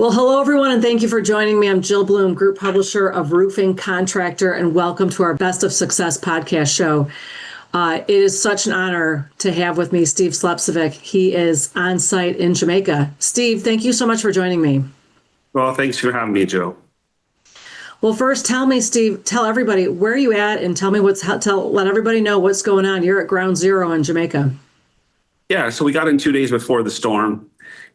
Well, hello, everyone, and thank you for joining me. I'm Jill Bloom, Group Publisher of Roofing Contractor, and welcome to our Best of Success podcast show. It is such an honor to have with me Steve Slepcevic. He is on site in Jamaica. Steve, thank you so much for joining me. Well, thanks for having me, Jill. Well, first, tell me, Steve, tell everybody where are you at, and tell me let everybody know what's going on. You're at Ground Zero in Jamaica. Yeah, so we got in 2 days before the storm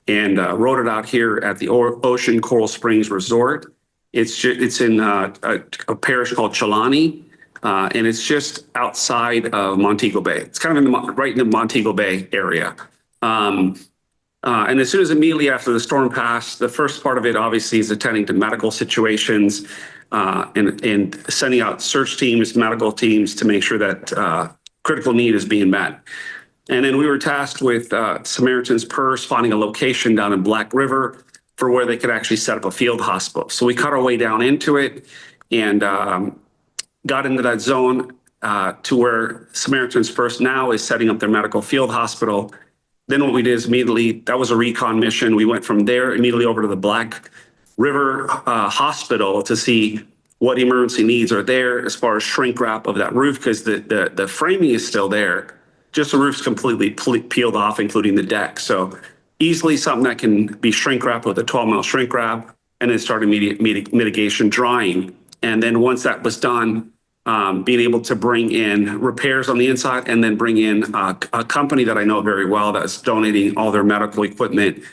and rode it out here at the Ocean Coral Springs Resort. It's in a parish called Chilani, and it's just outside of Montego Bay. It's kind of right in the Montego Bay area. And as soon as immediately after the storm passed, the first part of it obviously is attending to medical situations and sending out search teams, medical teams to make sure that critical need is being met. And then we were tasked with Samaritan's Purse finding a location down in Black River for where they could actually set up a field hospital. So we cut our way down into it and got into that zone to where Samaritan's Purse now is setting up their medical field hospital. Then what we did is immediately, that was a recon mission. We went from there immediately over to the Black River Hospital to see what emergency needs are there as far as shrink wrap of that roof, because the framing is still there. Just the roof's completely peeled off, including the deck. So easily something that can be shrink wrapped with a 12 mil shrink wrap and then start immediate mitigation drying. And then once that was done, being able to bring in repairs on the inside and then bring in a company that I know very well that's donating all their medical equipment,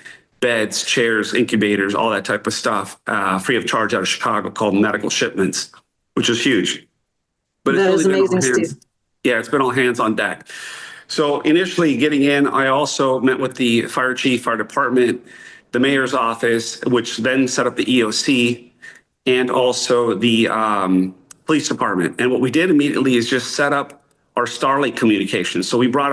beds, chairs, incubators, all that type of stuff, free of charge out of Chicago, called Medical Shipments, which is huge. But that is amazing, Steve. Yeah, it's been all hands on deck. So initially getting in, I also met with the fire chief, fire department, the mayor's office, which then set up the EOC, and also the police department. And what we did immediately is just set up our Starlink communications. So we brought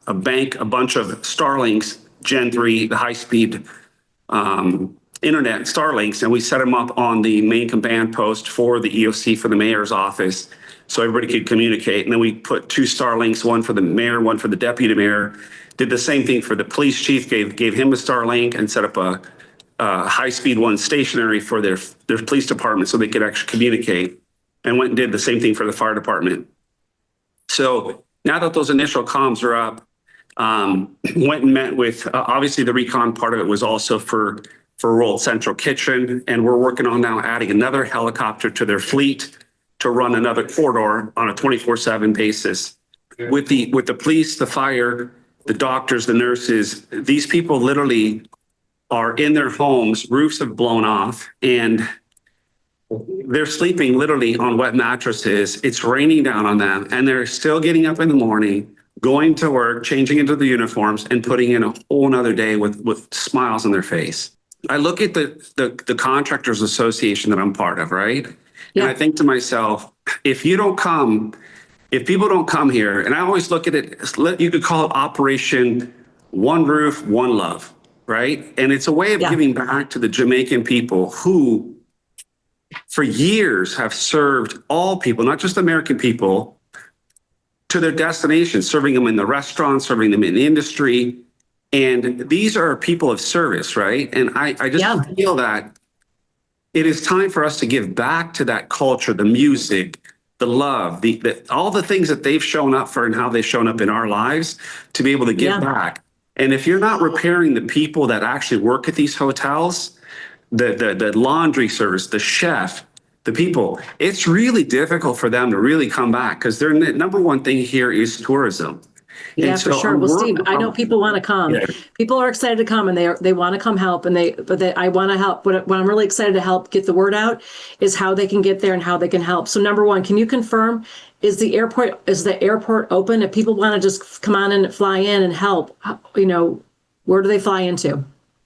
a bunch of Starlinks, Gen 3, the high-speed internet Starlinks, and we set them up on the main command post for the EOC for the mayor's office, so everybody could communicate. And then we put 2 Starlinks, one for the mayor, one for the deputy mayor. Did the same thing for the police chief, gave him a Starlink and set up a high-speed one stationary for their police department so they could actually communicate, and went and did the same thing for the fire department. So now that those initial comms are up, went and met with, obviously the recon part of it was also for World Central Kitchen, and we're working on now adding another helicopter to their fleet to run another corridor on a 24/7 basis. Okay. With the police, the fire, the doctors, the nurses, these people literally are in their homes, roofs have blown off, and they're sleeping literally on wet mattresses. It's raining down on them, and they're still getting up in the morning, going to work, changing into the uniforms, and putting in a whole nother day with smiles on their face. I look at the Contractors Association that I'm part of, right? Yeah. And I think to myself, if people don't come here, and I always look at it, you could call it Operation One Roof, One Love, right? And it's a way of giving back to the Jamaican people who, for years, have served all people, not just American people, to their destination, serving them in the restaurants, serving them in the industry. And these are people of service, right? And I just feel that it is time for us to give back to that culture, the music, the love, all the things that they've shown up for and how they've shown up in our lives, to be able to give back. And if you're not repairing the people that actually work at these hotels, the laundry service, the chef, the people, it's really difficult for them to really come back, because their number one thing here is tourism. Yeah, for sure. Well, Steve, I know people want to come. Yeah. People are excited to come, and they want to come help, and I want to help. What I'm really excited to help get the word out is how they can get there and how they can help. So number one, can you confirm, is the airport open? If people want to just come on and fly in and help, where do they fly into?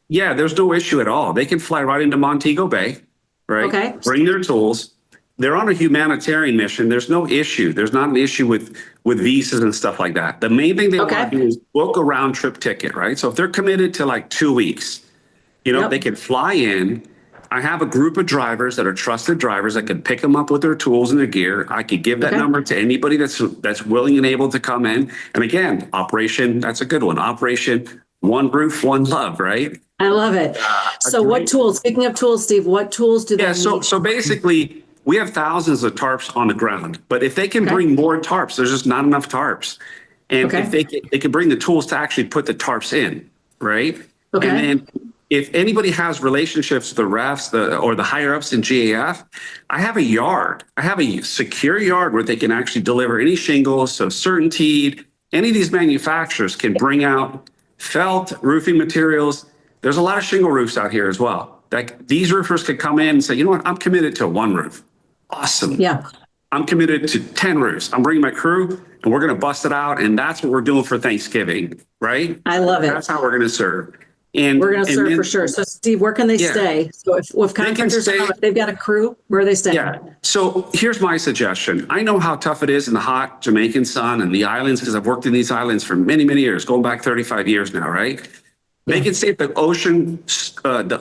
Yeah, there's no issue at all. They can fly right into Montego Bay, right? Okay. Bring their tools. They're on a humanitarian mission. There's no issue. There's not an issue with visas and stuff like that. The main thing they want to do is book a round trip ticket, right? So if they're committed to like 2 weeks, they can fly in. I have a group of drivers that are trusted drivers that can pick them up with their tools and their gear. I could give that number to anybody that's willing and able to come in. And again, that's a good one. Operation one roof, one love, right? I love it. So what tools, speaking of tools, Steve, what tools do they Yeah, need? so basically, we have thousands of tarps on the ground, but if they can bring more tarps, there's just not enough tarps. And if they can bring the tools to actually put the tarps in, right? Okay. And then if anybody has relationships with the refs or the higher ups in GAF, I have a yard. I have a secure yard where they can actually deliver any shingles. So Certainteed, any of these manufacturers can bring out felt roofing materials. There's a lot of shingle roofs out here as well. Like these roofers could come in and say, you know what, I'm committed to one roof. Awesome. Yeah. I'm committed to 10 roofs. I'm bringing my crew and we're going to bust it out. And that's what we're doing for Thanksgiving, right? I love it. That's how we're going to serve. And we're going to serve for sure. So Steve, where can they stay? So if contractors come, if they've got a crew, where are they staying? Yeah. So here's my suggestion. I know how tough it is in the hot Jamaican sun and the islands because I've worked in these islands for many, many years, going back 35 years now, right? They can stay at the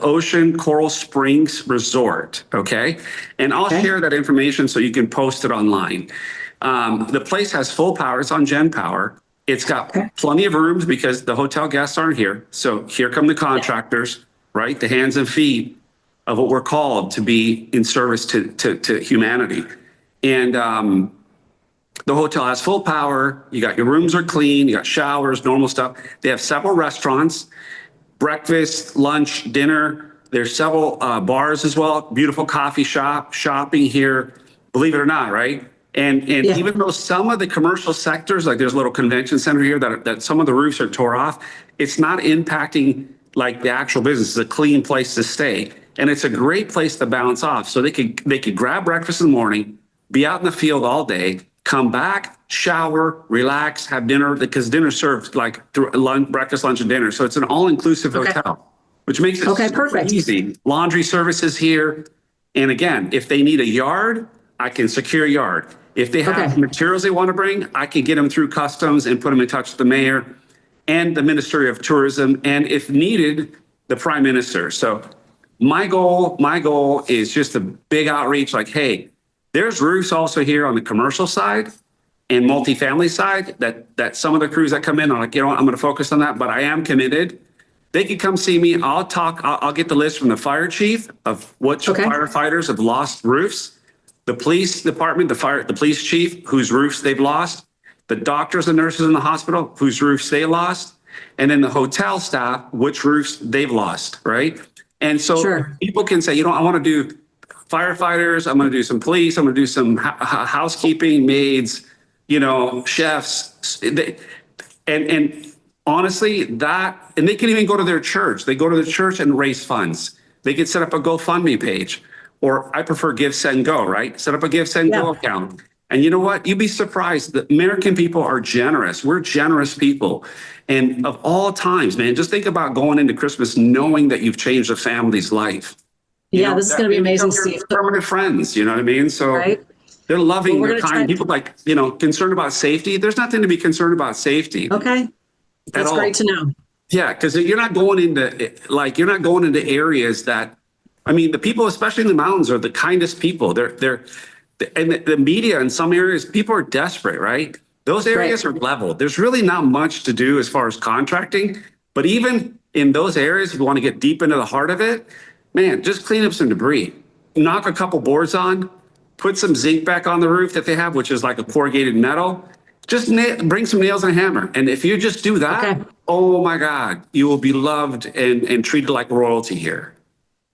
Ocean Coral Springs Resort, okay? And I'll share that information so you can post it online. The place has full power. It's on Gen Power. It's got plenty of rooms because the hotel guests aren't here. So here come the contractors, right? The hands and feet of what we're called to be in service to humanity. And the hotel has full power. You got your rooms are clean. You got showers, normal stuff. They have several restaurants. Breakfast, lunch, dinner. There's several bars as well. Beautiful coffee shop, shopping here. Believe it or not, right? And even though some of the commercial sectors, like there's a little convention center here that some of the roofs are tore off, it's not impacting like the actual business. It's a clean place to stay, and it's a great place to bounce off. So they could grab breakfast in the morning, be out in the field all day, come back, shower, relax, have dinner, because dinner served like through lunch, breakfast, lunch, and dinner. So it's an all-inclusive hotel, which makes it perfect. Easy. Laundry services here. And again, if they need a yard, I can secure a yard. If they have materials they want to bring, I can get them through customs and put them in touch with the mayor and the Ministry of Tourism, and if needed, the Prime Minister. So my goal is just a big outreach like, hey, there's roofs also here on the commercial side and multifamily side that some of the crews that come in are like, you know what, I'm going to focus on that, but I am committed. They can come see me. I'll get the list from the fire chief of which firefighters have lost roofs, the police department, the police chief whose roofs they've lost, the doctors and nurses in the hospital whose roofs they lost, and then the hotel staff, which roofs they've lost, right? And so people can say, you know, I want to do firefighters, I'm going to do some police, I'm going to do some housekeeping, maids, you know, chefs. And honestly, and they can even go to their church. They go to the church and raise funds. They can set up a GoFundMe page, or I prefer Give, Send, Go, right? Set up a Give, Send, Go account. And you know what? You'd be surprised. The American people are generous. We're generous people. And of all times, man, just think about going into Christmas knowing that you've changed a family's life. Yeah, this is going to be amazing, Steve. Permanent friends, you know what I mean? So they're loving, they're kind. People like, you know, concerned about safety. There's nothing to be concerned about safety. Okay. That's great to know. Yeah, because you're not going into areas that, I mean, the people, especially in the mountains, are the kindest people. And the media in some areas, people are desperate, right? Those areas are level. There's really not much to do as far as contracting. But even in those areas, if you want to get deep into the heart of it, man, just clean up some debris, knock a couple boards on, put some zinc back on the roof that they have, which is like a corrugated metal. Just bring some nails and a hammer. And if you just do that, oh my God, you will be loved and treated like royalty here.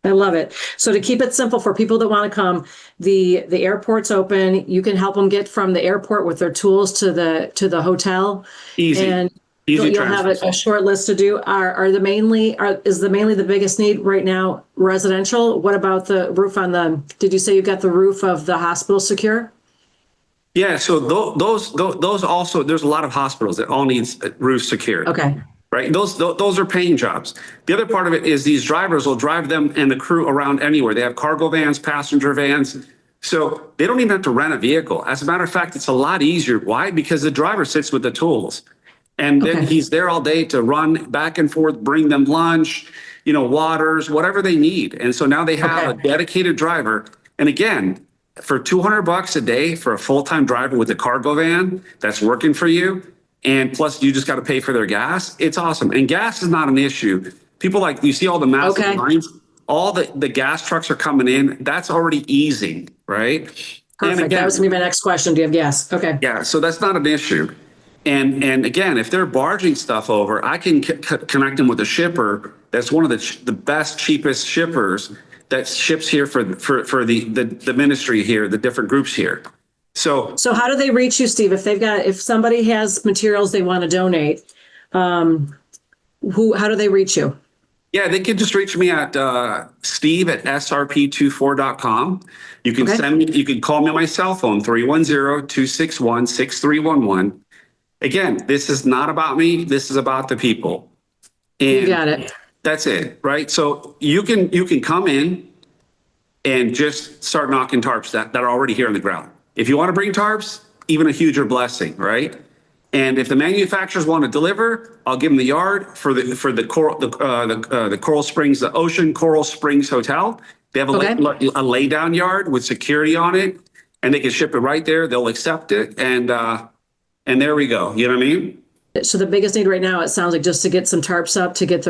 I love it. So to keep it simple for people that want to come, the airport's open. You can help them get from the airport with their tools to the hotel. Easy. And you'll have a short list to do. Is the biggest need right now residential? What about the roof did you say you've got the roof of the hospital secure? Yeah, so those also, there's a lot of hospitals that all need roofs secured. Okay. Right, those are paying jobs. The other part of it is these drivers will drive them and the crew around anywhere. They have cargo vans, passenger vans. So they don't even have to rent a vehicle. As a matter of fact, it's a lot easier. Why? Because the driver sits with the tools. And then he's there all day to run back and forth, bring them lunch, you know, waters, whatever they need. And so now they have a dedicated driver. And again, for $200 a day for a full-time driver with a cargo van that's working for you, and plus you just got to pay for their gas. It's awesome. And gas is not an issue. People like, you see all the massive lines, all the gas trucks are coming in. That's already easing, right? Perfect. Again, that was gonna be my next question. Do you have gas? Okay. Yeah. So that's not an issue. And again, if they're barging stuff over, I can connect them with a shipper. That's one of the best, cheapest shippers that ships here for the ministry here, the different groups here. So how do they reach you, Steve? If somebody has materials they want to donate, how do they reach you? Yeah, they can just reach me at steve@srp24.com. You can send me, you can call me on my cell phone, 310-261-6311. Again, this is not about me. This is about the people. And you got it. That's it, right? So you can come in and just start knocking tarps that are already here on the ground. If you want to bring tarps, even a huger blessing, right? And if the manufacturers want to deliver, I'll give them the yard for the Coral Springs, the Ocean Coral Springs Hotel. They have a lay down yard with security on it, and they can ship it right there. They'll accept it, and there we go. You know what I mean? So the biggest need right now, it sounds like, just to get some tarps up to get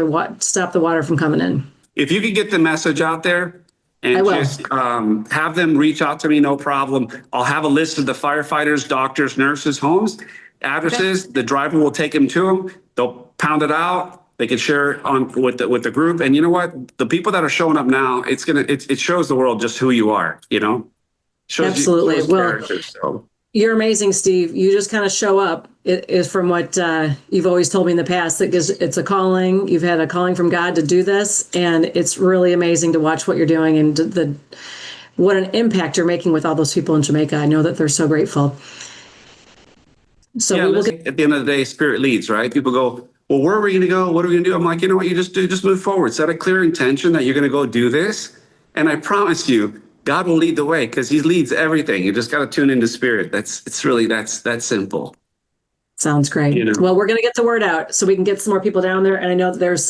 stop the water from coming in. If you could get the message out there and just have them reach out to me, no problem. I'll have a list of the firefighters, doctors, nurses, homes, addresses. The driver will take them to them. They'll pound it out. They can share it on with the group. And you know what? The people that are showing up now, it shows the world just who you are. You know, absolutely. Well, you're amazing, Steve. You just kind of show up. It is from what you've always told me in the past, that it's a calling. You've had a calling from God to do this, and it's really amazing to watch what you're doing and what an impact you're making with all those people in Jamaica. I know that they're so grateful. So yeah, at the end of the day, Spirit leads, right? People go, well, where are we going to go? What are we going to do? I'm like, you know what? You just move forward. Set a clear intention that you're going to go do this, and I promise you, God will lead the way, because He leads everything. You just got to tune into Spirit. It's really that simple. Sounds great. You know? Well, we're going to get the word out so we can get some more people down there. And I know that there's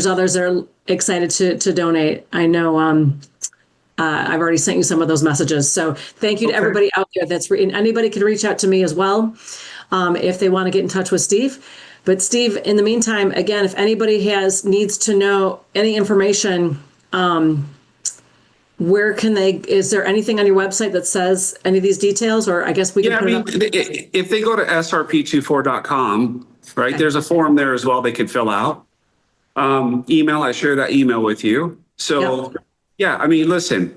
others that are excited to donate. I know I've already sent you some of those messages. So thank you to everybody out there and anybody can reach out to me as well if they want to get in touch with Steve. But Steve, in the meantime, again, if anybody needs to know any information, where can is there anything on your website that says any of these details, or I guess we can put it up? If they go to srp24.com, right, there's a form there as well they could fill out. Email, I share that email with you. So yeah, I mean, listen,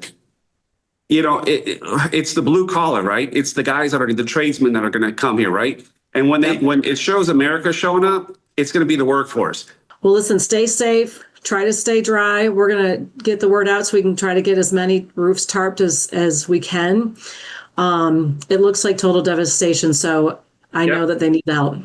you know, it's the blue collar, right? It's the guys that are the tradesmen that are going to come here, right? And when it shows America showing up, it's going to be the workforce. Well, listen, stay safe. Try to stay dry. We're going to get the word out so we can try to get as many roofs tarped as we can. It looks like total devastation, so I know that they need the help.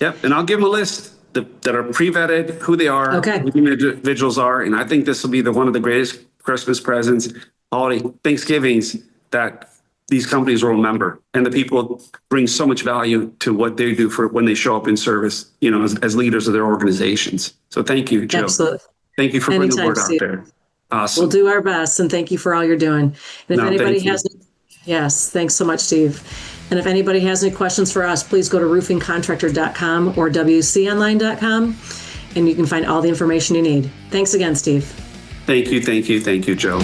Yep, and I'll give them a list that are pre-vetted, who they are, who the individuals are, and I think this will be one of the greatest Christmas presents, holiday Thanksgivings that these companies will remember, and the people bring so much value to what they do for when they show up in service, you know, as leaders of their organizations. So thank you, Jill. Absolutely. Thank you for putting the word out there. Awesome. We'll do our best, and thank you for all you're doing. And if anybody has, yes, thanks so much, Steve. And if anybody has any questions for us, please go to roofingcontractor.com or wconline.com, and you can find all the information you need. Thanks again, Steve. Thank you, Joe.